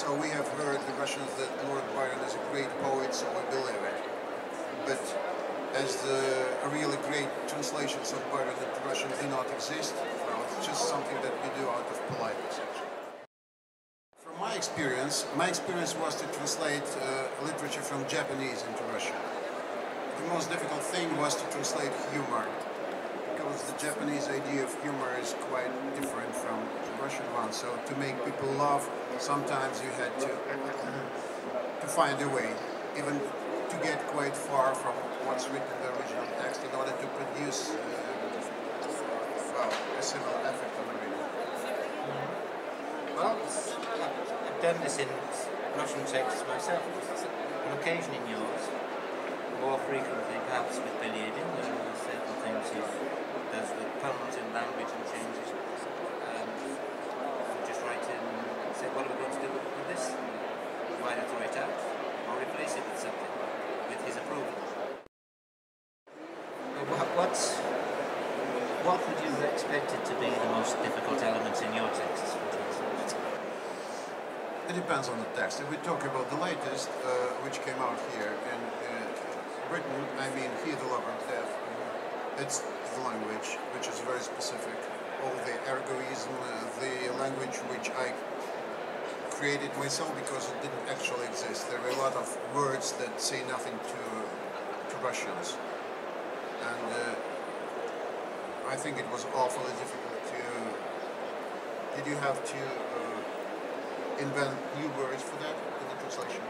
So we have heard the Russians that Lord Byron is a great poet, so we believe it. But as a really great translations of Byron into Russian do not exist, well, it's just something that we do out of politeness. From my experience was to translate literature from Japanese into Russian. The most difficult thing was to translate humor, because the Japanese idea of humor is quite different from the Russian one. So to make people laugh, sometimes you had to find a way, even to get quite far from what's written in the original text in order to produce well, a similar effect on the reader. Well, I've done this in Russian texts myself, on occasion in yours, more frequently perhaps with Billy Eddin. There are certain things he does with puns in language and changes. Just write in and say, what are we going to do with this? And either throw it out or replace it with something, with his approval. What would you have expected to be the most difficult elements in your texts? It depends on the text. If we talk about the latest, which came out here in Britain, I mean He the Lover of Death, it's the language, which is very specific. All the ergoism, the language which I created myself because it didn't actually exist. There are a lot of words that say nothing to Russians. And I think it was awfully difficult to... Did you have to invent new words for that in the translation?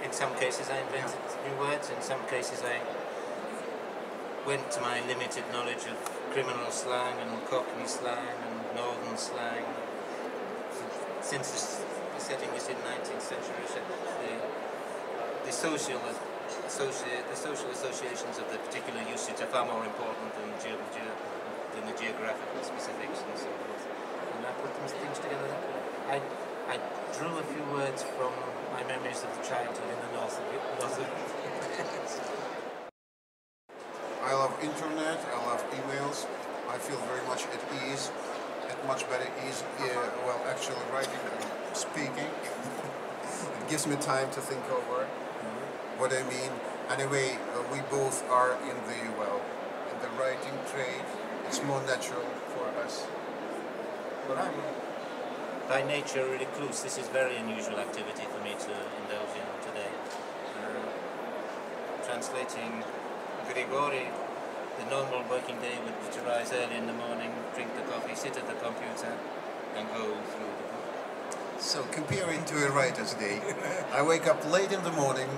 In some cases I invented new words, in some cases I went to my limited knowledge of criminal slang and Cockney slang and Northern slang. Since the setting is in 19th century, the social associations of the particular usage are far more important than the geographical specifics and so forth. And I put these things together that way. I drew a few words from my memories of the childhood in the north of I love internet, I love emails. I feel very much at ease, at much better ease, while actually writing and speaking. It gives me time to think over what I mean. Anyway, we both are in the writing trade. It's more natural for us. Well, I'm by nature a recluse. This is very unusual activity for me to indulge in today. Translating Grigori, the normal working day would be to rise early in the morning, drink the coffee, sit at the computer and go through the book. So comparing to a writer's day, I wake up late in the morning.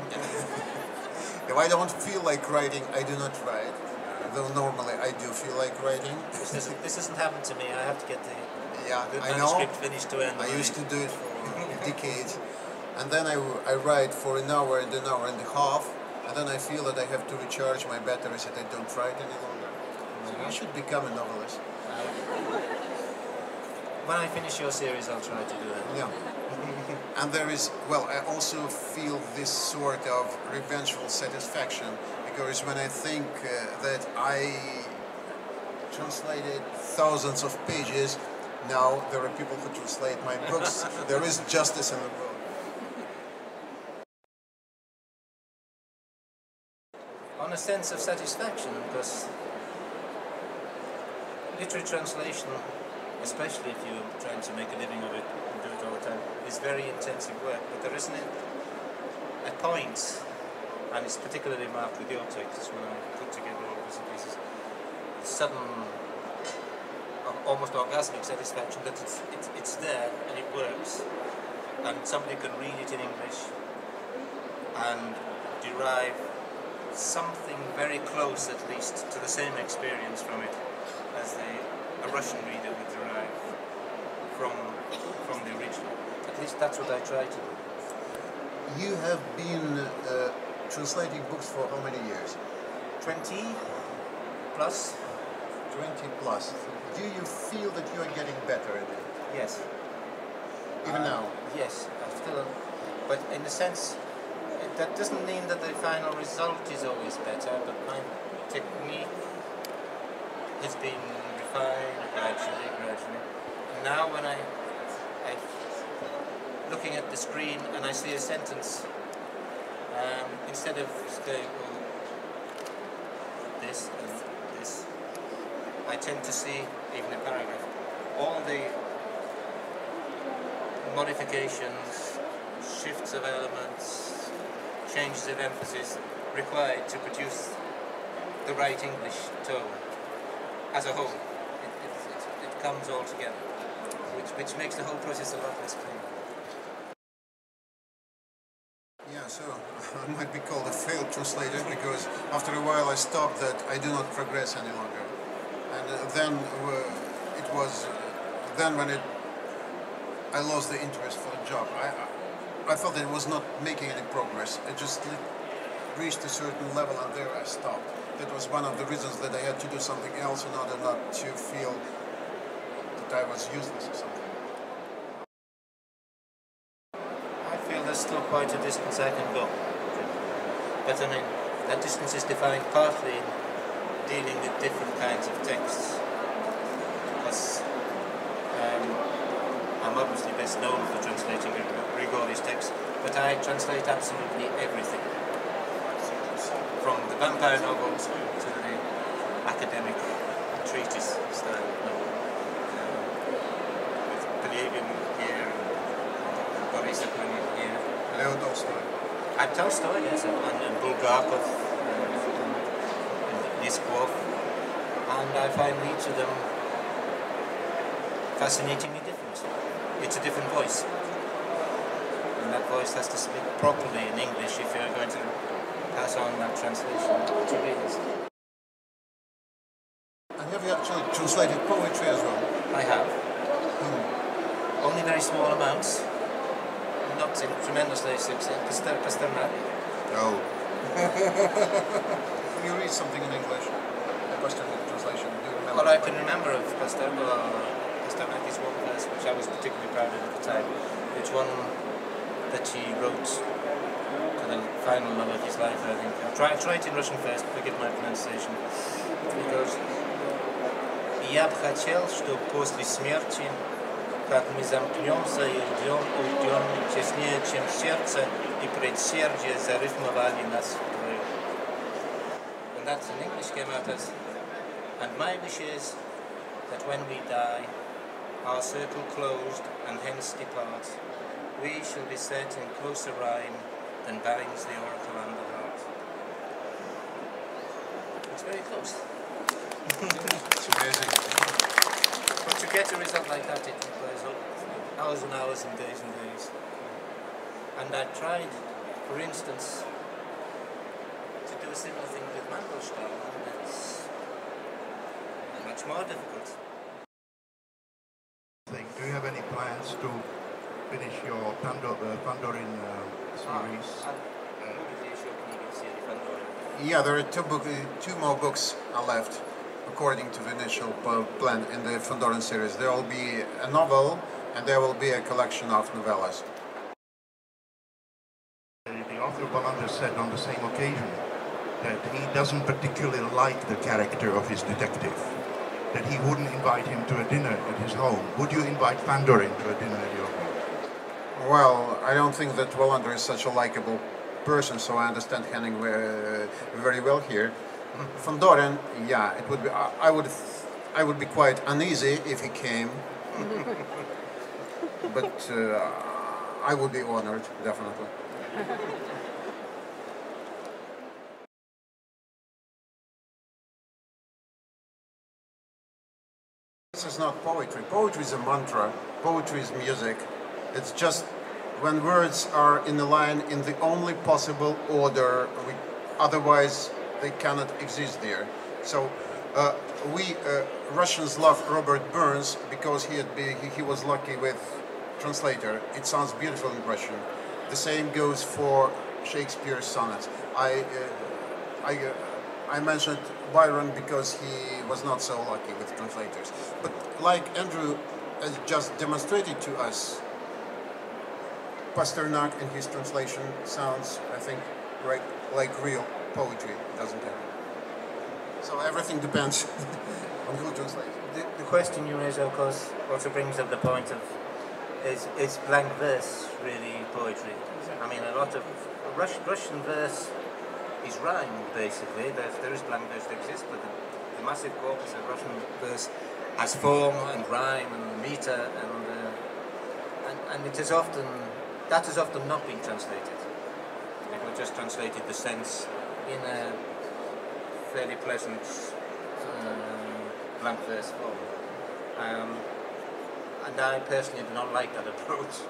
If I don't feel like writing, I do not write. Though normally I do feel like writing. This doesn't happen to me. I have to get the manuscript finished to end. I used to do it for decades. And then I write for an hour and a half. And then I feel that I have to recharge my batteries and I don't write any longer. So you should become a novelist. When I finish your series, I'll try to do that. Yeah. And there is, well, I also feel this sort of revengeful satisfaction, because when I think that I translated thousands of pages, now there are people who translate my books. There is justice in the world. On a sense of satisfaction, because literary translation, especially if you're trying to make a living of it and do it all the time, is very intensive work. But there isn't a point, and it's particularly marked with your texts when I put together all bits and pieces, sudden, almost orgasmic satisfaction that it's there and it works, and somebody can read it in English and derive something very close, at least, to the same experience from it as a Russian reader would derive from the original. At least that's what I try to do. You have been translating books for how many years? 20 plus. 20 plus. Do you feel that you are getting better at it? Yes. Even now? Yes, I still, but in a sense, that doesn't mean that the final result is always better, but my technique has been refined gradually. Now when I looking at the screen and I see a sentence, instead of saying, well, this and this, I tend to see, even a paragraph, all the modifications, shifts of elements, changes of emphasis required to produce the right English tone as a whole. It comes all together, which makes the whole process a lot less clean. Yeah, so I might be called a failed translator because after a while I stopped that I do not progress any longer. And then it was then when I lost the interest for the job. I felt that it was not making any progress. It just reached a certain level and there I stopped. That was one of the reasons that I had to do something else in order not to feel that I was useless or something. I feel there's still quite a distance I can go. But I mean, that distance is defined partly in dealing with different kinds of texts. Because I'm obviously best known for translating Grigori's text, but I translate absolutely everything. From the vampire novels to the academic treatise style novel. With Pelevin here and Boris AKUNIN here. Leo Tolstoy. And Tolstoy, yes, and Bulgakov and Liskov. And I find each of them fascinatingly different. It's a different voice. And that voice has to speak properly in English if you're going to pass on that translation to readers. And have you actually translated poetry as well? I have. Only very small amounts. Not tremendously successful. Pasternak. Oh. Can you read something in English? A Pasternak translation? Do you remember? What I can remember of Pasternak is one verse which I was particularly proud of at the time. It's one that he wrote to the final love of his life, I think. I'll try it in Russian first, forgive my pronunciation. It goes: «Я б хотел, чтоб после смерти, как мы замкнемся и уйдем теснее, чем сердце и предсердие зарифмовали нас вдвоем». And that in English came out as, "And my wish is that when we die, our circle closed and hence depart, we shall be set in closer rhyme than binds the oracle and the heart." It's very close. It's amazing. But to get a result like that, it requires hours and hours and days and days. And I tried, for instance, to do a similar thing with Mandelstein, and it's much more difficult. Do you have any plans to finish your Pandorin series? Yeah, there are two more books are left, according to the initial plan in the Fandorin series. There will be a novel and there will be a collection of novellas. The author Bolander said on the same occasion that he doesn't particularly like the character of his detective, that he wouldn't invite him to a dinner at his home. Would you invite Pandorin to a dinner at your home? Well, I don't think that Wallander is such a likable person, so I understand Henning very well here. Fandorin, yeah, it would be. I would be quite uneasy if he came, but I would be honored, definitely. This is not poetry. Poetry is a mantra. Poetry is music. It's just when words are in a line in the only possible order, otherwise they cannot exist there. So we Russians love Robert Burns because he was lucky with translator. It sounds beautiful in Russian. The same goes for Shakespeare's sonnets. I mentioned Byron because he was not so lucky with translators. But like Andrew has just demonstrated to us, Pasternak in his translation sounds, I think, right, like real poetry, doesn't it? So everything depends on who translates. The question you raise, of course, also brings up the point of is blank verse really poetry? I mean, a lot of Russian verse is rhyme, basically. There is blank verse that exists, but the massive corpus of Russian verse has form and rhyme and meter, and it is often, that has often not been translated. People just translated the sense in a fairly pleasant blank verse form. And I personally do not like that approach.